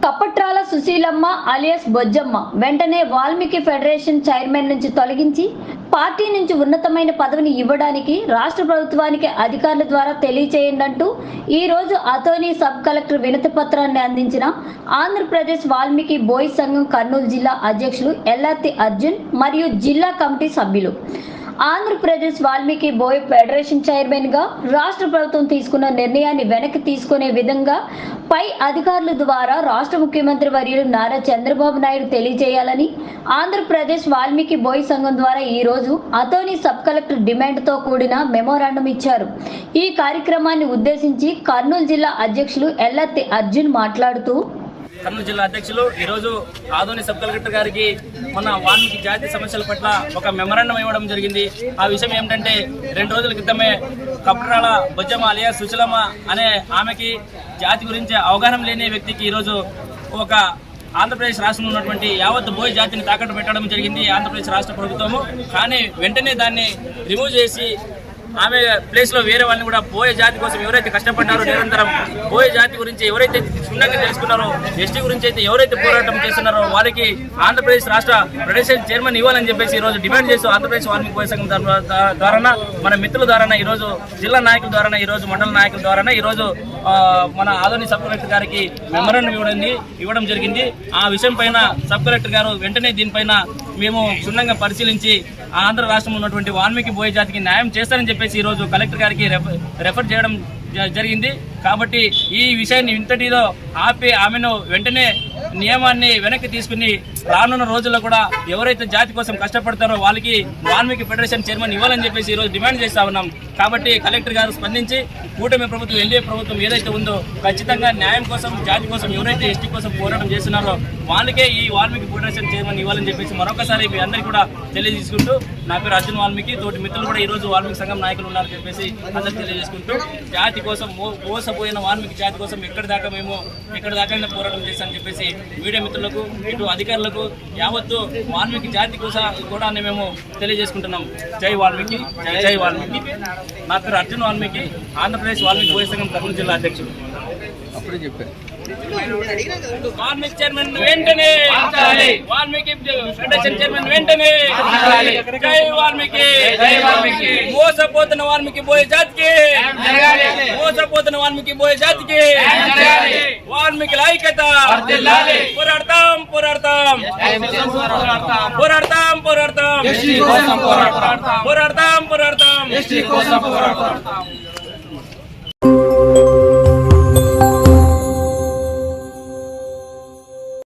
Kapatrala Susheelamma alias Bojjamma వెంటనే Valmiki federation chairman నుంచి తొలగించి పార్టీ నుంచి ఉన్నతమైన పదవిని ఇవ్వడానికి రాష్ట్ర ప్రభుత్వానికి అధికారుల ద్వారా తెలియచేయండి ఈ రోజు అతోనీ సబ్ కలెక్టర్ వినతి పత్రాన్ని అందించిన ఆంధ్రప్రదేశ్ వాల్మీకి బోయ్ సంఘం కర్నూలు జిల్లా అధ్యక్షులు ఎల్లార్తి అర్జున్ మరియు జిల్లా కమిటీ సభ్యులు. ఆంధ్రప్రదేశ్ వాల్మీకి బోయ్ ఫెడరేషన్ చైర్మన్ గా రాష్ట్ర ప్రభుత్వం తీసుకున్న నిర్ణయాన్ని వెనక్కి తీసుకునే విధంగా పై అధికారుల ద్వారా రాష్ట్ర ముఖ్యమంత్రి వర్యులు నారా చంద్రబాబు నాయుడు తెలియజేయాలని ఆంధ్రప్రదేశ్ వాల్మీకి బోయ్ సంఘం ద్వారా ఈ రోజు అతోనీ సబ్ కలెక్టర్ డిమాండ్తో కూడిన మెమోరాండం ఇచ్చారు. ఈ కార్యక్రమాన్ని ఉద్దేశించి కర్నూలు జిల్లా అధ్యక్షులు ఎల్లార్తి అర్జున్ మాట్లాడుతూ, కర్నూలు జిల్లా అధ్యక్షులు ఈరోజు ఆదోని సబ్ కలెక్టర్ గారికి మన వాల్మీకి జాతి సమస్యల పట్ల ఒక మెమరాండం ఇవ్వడం జరిగింది. ఆ విషయం ఏమిటంటే 2 రోజుల క్రితమే కపట్రాల బొజ్జమ్మ అలియాస్ సుశీలమ్మ అనే ఆమెకి జాతి గురించి అవగాహన లేని వ్యక్తికి ఈరోజు ఒక ఆంధ్రప్రదేశ్ రాష్ట్రంలో ఉన్నటువంటి యావత్ బోయ్ జాతిని తాకట్టు పెట్టడం జరిగింది ఆంధ్రప్రదేశ్ రాష్ట్ర ప్రభుత్వము. కానీ వెంటనే దాన్ని రిమూవ్ చేసి ఆమె ప్లేస్లో వేరే వాళ్ళని కూడా బోయ జాతి కోసం ఎవరైతే కష్టపడ్డారో, నిరంతరం బోయ జాతి గురించి ఎవరైతే క్షుణ్ణంగా తెలుసుకున్నారో, ఎస్టీ గురించి అయితే ఎవరైతే పోరాటం చేస్తున్నారో వారికి ఆంధ్రప్రదేశ్ రాష్ట్ర ఫెడరేషన్ చైర్మన్ ఇవ్వాలని చెప్పేసి ఈరోజు డిమాండ్ చేస్తూ ఆంధ్రప్రదేశ్ వాల్మీకి బోయ్ సంఘం ద్వారా మన మిత్రుల ద్వారా ఈరోజు జిల్లా నాయకుల ద్వారా ఈరోజు మండల నాయకుల ద్వారా ఈరోజు మన ఆదోని సబ్ కలెక్టర్ గారికి మెమరాండం ఇవ్వడం జరిగింది. ఆ విషయం పైన సబ్ కలెక్టర్ గారు వెంటనే దీనిపైన మేము క్షుణ్ణంగా పరిశీలించి ఆంధ్ర రాష్ట్రంలో ఉన్నటువంటి వాల్మీకి బోయ్ జాతికి న్యాయం చేస్తారని చెప్పేసి ఈరోజు కలెక్టర్ గారికి రెఫర్ చేయడం జరిగింది. కాబట్టి ఈ విషయాన్ని ఇంతటిలో ఆపి ఆమెను వెంటనే నియమాన్ని వెనక్కి తీసుకుని రానున్న రోజుల్లో కూడా ఎవరైతే జాతి కోసం కష్టపడతారో వాళ్ళకి వాల్మీకి ఫెడరేషన్ చైర్మన్ ఇవ్వాలని చెప్పేసి ఈరోజు డిమాండ్ చేస్తా ఉన్నాం. కాబట్టి కలెక్టర్ గారు స్పందించి కూటమి ప్రభుత్వం, ఎన్డీఏ ప్రభుత్వం ఏదైతే ఉందో ఖచ్చితంగా న్యాయం కోసం, జాతి కోసం, ఎవరైతే ఎస్టీ కోసం పోరాటం చేస్తున్నారో వాళ్ళకే ఈ వాల్మీకి ఫెడరేషన్ చైర్మన్ ఇవ్వాలని చెప్పేసి మరొకసారి మీ అందరికీ కూడా తెలియజేసుకుంటూ, నా పేరు అర్జున్ వాల్మీకి, తోటి మిత్రులు కూడా ఈరోజు వాల్మీకి సంఘం నాయకులు ఉన్నారని చెప్పేసి అందరికీ తెలియజేసుకుంటూ, జాతి కోసం మోసపోయిన వాల్మీకి జాతి కోసం ఎక్కడి దాకా పోరాటం చేస్తామని చెప్పేసి మీడియా మిత్రులకు, ఇటు అధికారులకు, యావత్తు వాల్మీకి జాతి కోసం కూడా మేము తెలియజేసుకుంటున్నాం. జై వాల్మీకి, జై వాల్మీకి. నా పేరు అర్జున్ వాల్మీకి, ఆంధ్రప్రదేశ్ వాల్మీకి బోయ్ సంఘం కర్నూలు జిల్లా అధ్యక్షుడు. అప్పుడే చెప్పారు వాల్మీకి చైర్మన్ వెంటనే, వాల్మీకి ఫెడరేషన్ చైర్మన్ వెంటనే. జై వాల్మీకి, మోసపోతున్న వాల్మీకి బోయ్ జాతికి, మోసపోతున్న వాల్మీకి బోయ్ జాతికి వాల్మీకి ఐక్యత. పోరాడతాం పోరాడతాం పోరాడతాం పోరాడతాం పోరాడతాం పోరాడతాం.